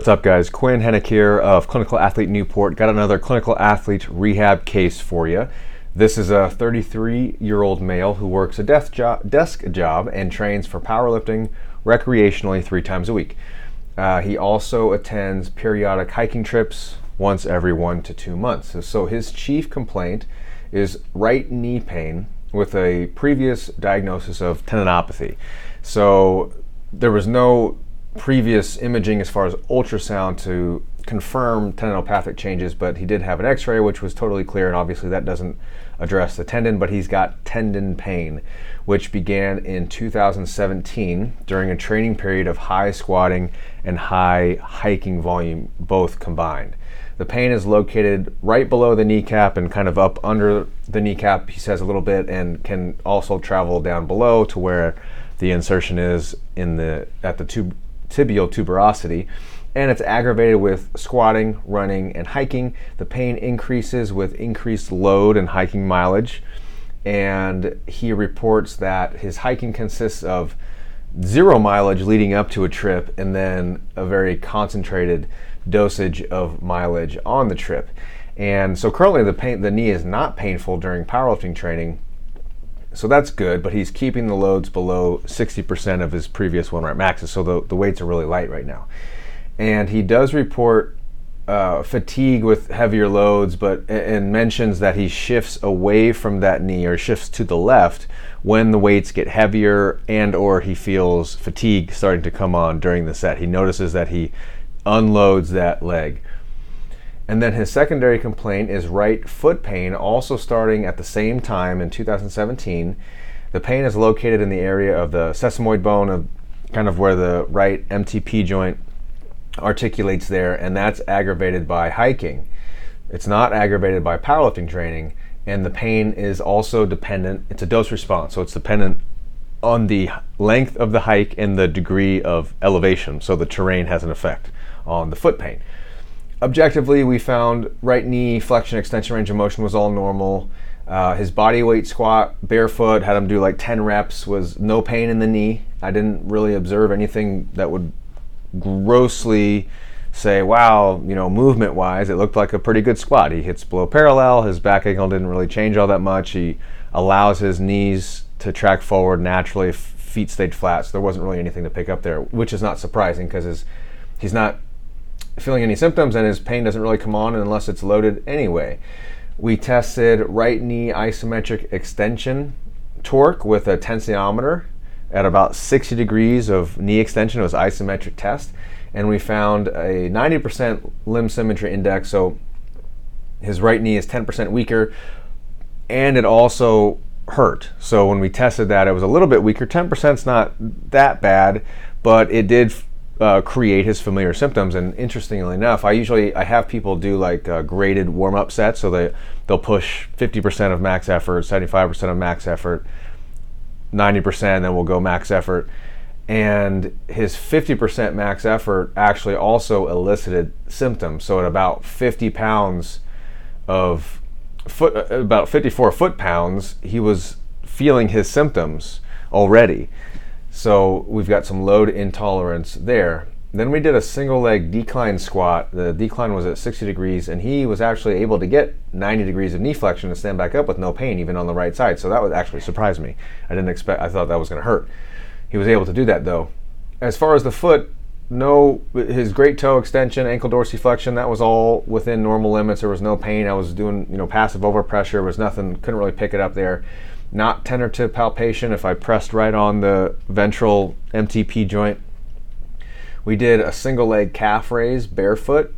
What's up, guys? Quinn Hennick here of Clinical Athlete Newport. Got another clinical athlete rehab case for you. This is a 33-year-old male who works a desk job and trains for powerlifting recreationally 3 times a week. He also attends periodic hiking trips once every 1 to 2 months. So his chief complaint is right knee pain with a previous diagnosis of tendinopathy. So there was no previous imaging as far as ultrasound to confirm tendinopathic changes, but he did have an x-ray which was totally clear, and obviously that doesn't address the tendon, but he's got tendon pain, which began in 2017 during a training period of high squatting and high hiking volume, both combined. The pain is located right below the kneecap and kind of up under the kneecap, he says, a little bit, and can also travel down below to where the insertion is at the tibial tuberosity, and it's aggravated with squatting, running, and hiking. The pain increases with increased load and hiking mileage, and he reports that his hiking consists of 0 mileage leading up to a trip and then a very concentrated dosage of mileage on the trip. And so currently the knee is not painful during powerlifting training, so that's good, but he's keeping the loads below 60% of his previous 1 rep maxes, so the weights are really light right now. And he does report fatigue with heavier loads, and mentions that he shifts away from that knee or shifts to the left when the weights get heavier and or he feels fatigue starting to come on during the set. He notices that he unloads that leg. And then his secondary complaint is right foot pain, also starting at the same time in 2017. The pain is located in the area of the sesamoid bone, of kind of where the right MTP joint articulates there, and that's aggravated by hiking. It's not aggravated by powerlifting training, and the pain is also dependent, it's a dose response, so it's dependent on the length of the hike and the degree of elevation, so the terrain has an effect on the foot pain. Objectively, we found right knee flexion extension range of motion was all normal. His body weight squat barefoot, had him do like 10 reps, was no pain in the knee. I didn't really observe anything that would grossly say, wow, movement wise it looked like a pretty good squat. He hits below parallel, his back angle didn't really change all that much. He allows his knees to track forward naturally, feet stayed flat, so there wasn't really anything to pick up there, which is not surprising because he's not feeling any symptoms and his pain doesn't really come on unless it's loaded anyway. We tested right knee isometric extension torque with a tensiometer at about 60 degrees of knee extension. It was an isometric test, and we found a 90% limb symmetry index, so his right knee is 10% weaker, and it also hurt. So when we tested that, it was a little bit weaker. 10% is not that bad, but it did create his familiar symptoms. And interestingly enough, I have people do like graded warm-up sets, so they'll push 50% of max effort, 75% of max effort, 90%, then we'll go max effort. And his 50% max effort actually also elicited symptoms. So at about 50 pounds of foot, about 54 foot-pounds, he was feeling his symptoms already. So we've got some load intolerance there. Then we did a single leg decline squat. The decline was at 60 degrees, and he was actually able to get 90 degrees of knee flexion and stand back up with no pain, even on the right side. So that would actually surprise me. I thought that was going to hurt. He was able to do that though. As far as the foot, his great toe extension, ankle dorsiflexion, that was all within normal limits. There was no pain. I was doing, passive overpressure. There was nothing, couldn't really pick it up there. Not tentative palpation if I pressed right on the ventral MTP joint. We did a single leg calf raise barefoot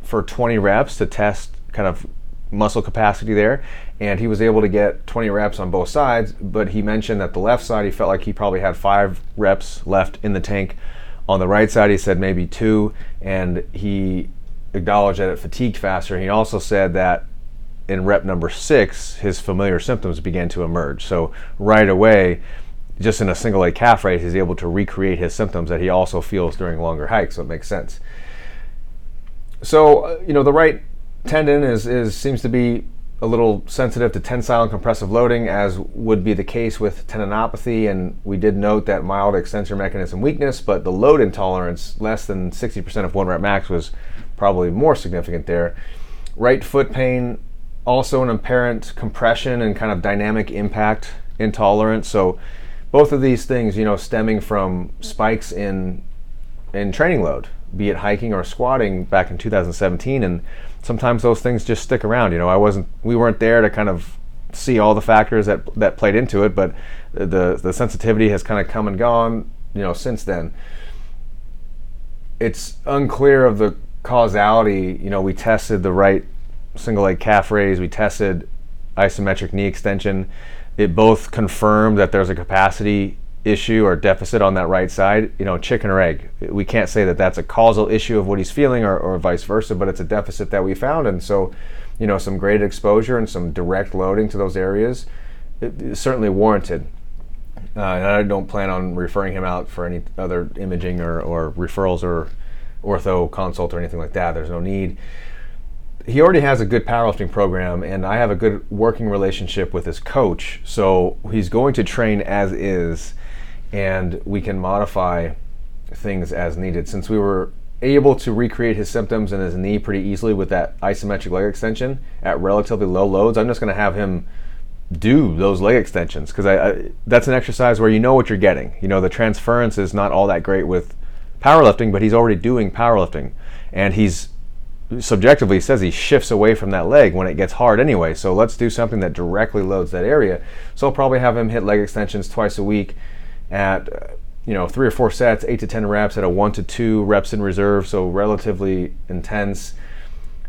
for 20 reps to test kind of muscle capacity there, and he was able to get 20 reps on both sides, but he mentioned that the left side he felt like he probably had 5 reps left in the tank. On the right side he said maybe 2, and he acknowledged that it fatigued faster. He also said that in rep number 6, his familiar symptoms began to emerge. So right away, just in a single leg calf raise, he's able to recreate his symptoms that he also feels during longer hikes, so it makes sense. So, the right tendon seems to be a little sensitive to tensile and compressive loading, as would be the case with tendinopathy, and we did note that mild extensor mechanism weakness, but the load intolerance, less than 60% of 1 rep max, was probably more significant there. Right foot pain, also an apparent compression and kind of dynamic impact intolerance. So both of these things, stemming from spikes in training load, be it hiking or squatting back in 2017, and sometimes those things just stick around. We weren't there to kind of see all the factors that played into it, but the sensitivity has kind of come and gone, since then. It's unclear of the causality. We tested the right single leg calf raise, we tested isometric knee extension. It both confirmed that there's a capacity issue or deficit on that right side. Chicken or egg. We can't say that that's a causal issue of what he's feeling or vice versa, but it's a deficit that we found. And so, some graded exposure and some direct loading to those areas is certainly warranted. And I don't plan on referring him out for any other imaging or referrals or ortho consult or anything like that. There's no need. He already has a good powerlifting program, and I have a good working relationship with his coach, so he's going to train as is, and we can modify things as needed. Since we were able to recreate his symptoms in his knee pretty easily with that isometric leg extension at relatively low loads, I'm just going to have him do those leg extensions, because that's an exercise where you know what you're getting. The transference is not all that great with powerlifting, but he's already doing powerlifting, and he's subjectively says he shifts away from that leg when it gets hard anyway. So let's do something that directly loads that area. So I'll probably have him hit leg extensions twice a week at 3 or 4 sets, 8 to 10 reps at a 1 to 2 reps in reserve, so relatively intense.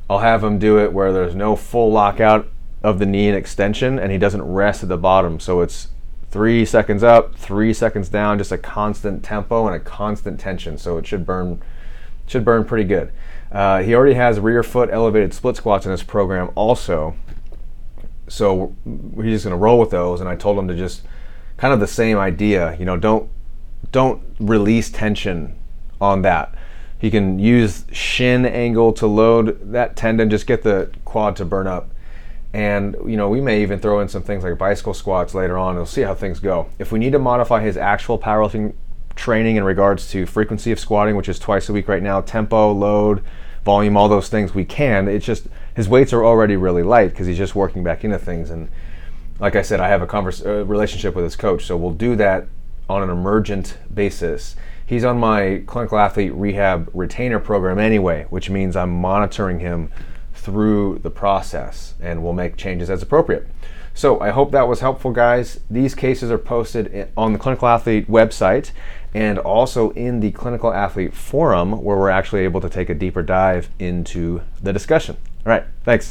I'll have him do it where there's no full lockout of the knee and extension, and he doesn't rest at the bottom. So it's 3 seconds up, 3 seconds down, just a constant tempo and a constant tension. So it should burn pretty good. He already has rear foot elevated split squats in his program also, so he's just going to roll with those. And I told him to just kind of the same idea, don't release tension on that. He can use shin angle to load that tendon, just get the quad to burn up. And we may even throw in some things like bicycle squats later on. We'll see how things go. If we need to modify his actual powerlifting training in regards to frequency of squatting, which is twice a week right now, tempo, load, volume, all those things, we can. It's just his weights are already really light because he's just working back into things. And like I said, I have a relationship with his coach, so we'll do that on an emergent basis. He's on my Clinical Athlete Rehab Retainer program anyway, which means I'm monitoring him through the process, and we'll make changes as appropriate. So I hope that was helpful, guys. These cases are posted on the Clinical Athlete website and also in the Clinical Athlete forum, where we're actually able to take a deeper dive into the discussion. All right, thanks.